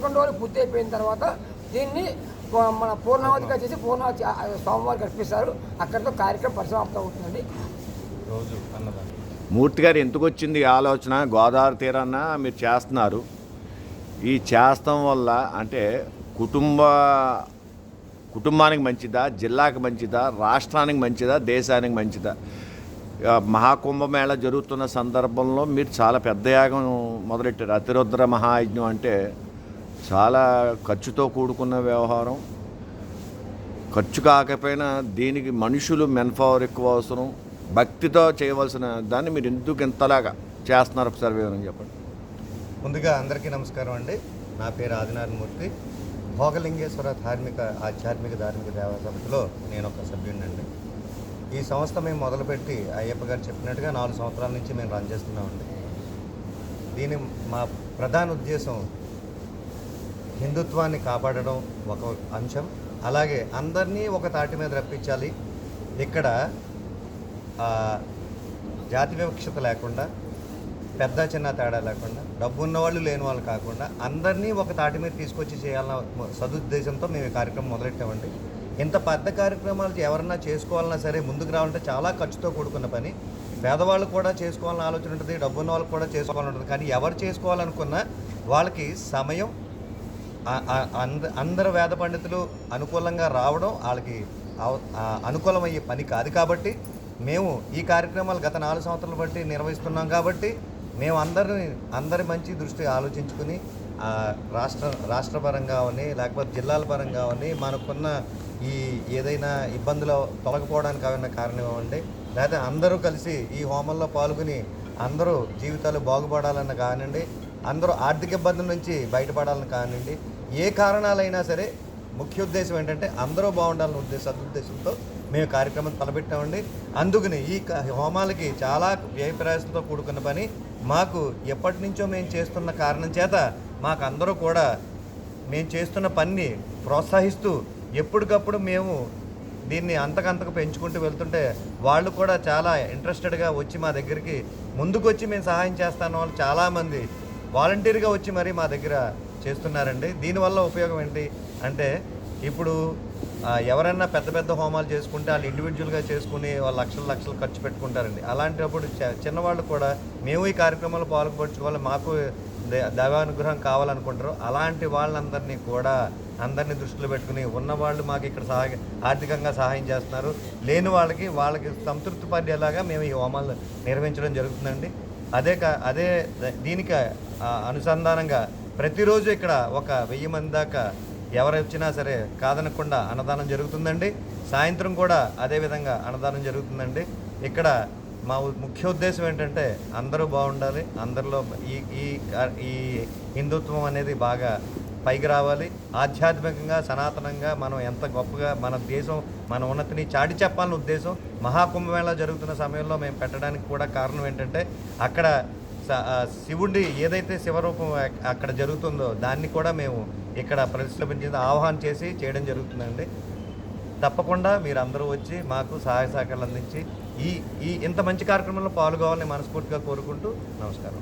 11 రోజులు పూర్తి అయిపోయిన తర్వాత దీన్ని మన పూర్ణావతిగా చేసి పూర్ణావతి స్వామివారికి అర్పిస్తారు. అక్కడితో కార్యక్రమం పరిసమాప్తం అవుతుందండి. రోజు మూర్తి గారు ఎందుకు వచ్చింది ఆలోచన? గోదావరి తీరాన మీరు చేస్తున్నారు, ఈ చేస్తాం వల్ల అంటే కుటుంబానికి మంచిదా, జిల్లాకి మంచిదా, రాష్ట్రానికి మంచిదా, దేశానికి మంచిదా? మహాకుంభమేళ జరుగుతున్న సందర్భంలో మీరు చాలా పెద్ద యాగం మొదలెట్టారు. అతిరుద్ర మహాయజ్ఞం అంటే చాలా ఖర్చుతో కూడుకున్న వ్యవహారం. ఖర్చు కాకపోయినా దీనికి మనుషులు మెన్పవర్ ఎక్కువ అవసరం. భక్తితో చేయవలసిన దాన్ని మీరు ఎందుకు ఇంతలాగా చేస్తున్నారు? ఒకసారి వివరం చెప్పండి. ముందుగా అందరికీ నమస్కారం అండి. నా పేరు ఆదినారాయణ మూర్తి. భోగలింగేశ్వర ఆధ్యాత్మిక ధార్మిక దేవా సమితిలో నేను ఒక సభ్యుడినండి. ఈ సంస్థ మేము మొదలుపెట్టి అయ్యప్ప గారు చెప్పినట్టుగా 4 సంవత్సరాల నుంచి మేము రన్ చేస్తున్నామండి. దీని మా ప్రధాన ఉద్దేశం హిందుత్వాన్ని కాపాడడం ఒక అంశం, అలాగే అందరినీ ఒక తాటి మీద రప్పించాలి. ఇక్కడ జాతి వివక్షత లేకుండా, పెద్ద చిన్న తేడా లేకుండా, డబ్బు ఉన్నవాళ్ళు లేని వాళ్ళు కాకుండా అందరినీ ఒక తాటి మీద తీసుకొచ్చి చేయాలన్న సదుద్దేశంతో మేము ఈ కార్యక్రమం మొదలెట్టామండి. ఇంత పెద్ద కార్యక్రమాలు ఎవరన్నా చేసుకోవాలన్నా సరే ముందుకు రావాలంటే చాలా ఖర్చుతో కూడుకున్న పని. పేదవాళ్ళు కూడా చేసుకోవాలని ఆలోచన ఉంటుంది, డబ్బు ఉన్న వాళ్ళకి కూడా చేసుకోవాలని ఉంటుంది. కానీ ఎవరు చేసుకోవాలనుకున్నా వాళ్ళకి సమయం, అందరు వేద పండితులు అనుకూలంగా రావడం వాళ్ళకి అనుకూలమయ్యే పని కాదు. కాబట్టి మేము ఈ కార్యక్రమాలు గత 4 సంవత్సరాలు బట్టి నిర్వహిస్తున్నాం. కాబట్టి మేము అందరి మంచి దృష్టి ఆలోచించుకుని రాష్ట్రపరంగా అవని లేకపోతే జిల్లాల పరంగా అవని మనకున్న ఈ ఏదైనా ఇబ్బందులు తొలగిపోవడానికి ఏమైనా కారణం ఇవ్వండి, లేకపోతే అందరూ కలిసి ఈ హోమంలో పాల్గొని అందరూ జీవితాలు బాగుపడాలన్న కానివ్వండి, అందరూ ఆర్థిక ఇబ్బందుల నుంచి బయటపడాలని కానివ్వండి, ఏ కారణాలైనా సరే ముఖ్య ఉద్దేశం ఏంటంటే అందరూ బాగుండాలన్న సదుద్దేశంతో మేము కార్యక్రమం తలపెట్టామండి. అందుకని ఈ హోమాలకి చాలా వ్యయ ప్రయాసంతో కూడుకున్న పని. మాకు ఎప్పటి నుంచో మేము చేస్తున్న కారణం చేత మాకు అందరూ కూడా మేము చేస్తున్న పనిని ప్రోత్సహిస్తూ ఎప్పటికప్పుడు మేము దీన్ని అంతకంతకు పెంచుకుంటూ వెళ్తుంటే వాళ్ళు కూడా చాలా ఇంట్రెస్టెడ్గా వచ్చి మా దగ్గరికి ముందుకొచ్చి మేము సహాయం చేస్తాను వాళ్ళు చాలామంది వాలంటీర్గా వచ్చి మరి మా దగ్గర చేస్తున్నారండి. దీనివల్ల ఉపయోగం ఏంటి అంటే ఇప్పుడు ఎవరైనా పెద్ద పెద్ద హోమాలు చేసుకుంటే వాళ్ళు ఇండివిజువల్గా చేసుకుని వాళ్ళు లక్షలు ఖర్చు పెట్టుకుంటారండి. అలాంటప్పుడు చిన్నవాళ్ళు కూడా మేము ఈ కార్యక్రమాలు పాల్గొంచుకోవాలి, మాకు దైవానుగ్రహం కావాలనుకుంటారు. అలాంటి వాళ్ళందరినీ కూడా అందరినీ దృష్టిలో పెట్టుకుని ఉన్నవాళ్ళు మాకు ఇక్కడ ఆర్థికంగా సహాయం చేస్తున్నారు, లేని వాళ్ళకి సంతృప్తి పడేలాగా మేము ఈ హోమాలు నిర్వహించడం జరుగుతుందండి. అదే దీనికి అనుసంధానంగా ప్రతిరోజు ఇక్కడ ఒక 1000 మంది దాకా ఎవరు వచ్చినా సరే కాదనకుండా అన్నదానం జరుగుతుందండి. సాయంత్రం కూడా అదేవిధంగా అన్నదానం జరుగుతుందండి. ఇక్కడ మా ముఖ్య ఉద్దేశం ఏంటంటే అందరూ బాగుండాలి, అందరిలో ఈ హిందుత్వం అనేది బాగా పైకి రావాలి, ఆధ్యాత్మికంగా సనాతనంగా మనం ఎంత గొప్పగా మన దేశం మన ఉన్నతిని చాటి చెప్పాలన్న ఉద్దేశం. మహాకుంభమేళ జరుగుతున్న సమయంలో మేము పెట్టడానికి కూడా కారణం ఏంటంటే అక్కడ శివుడి ఏదైతే శివరూపం అక్కడ జరుగుతుందో దాన్ని కూడా మేము ఇక్కడ ప్రతిష్ఠించి ఆహ్వానం చేసి చేయడం జరుగుతుందండి. తప్పకుండా మీరందరూ వచ్చి మాకు సహాయ సహకారాలు అందించి ఈ ఇంత మంచి కార్యక్రమంలో పాల్గొవాలని మనస్ఫూర్తిగా కోరుకుంటూ నమస్కారం.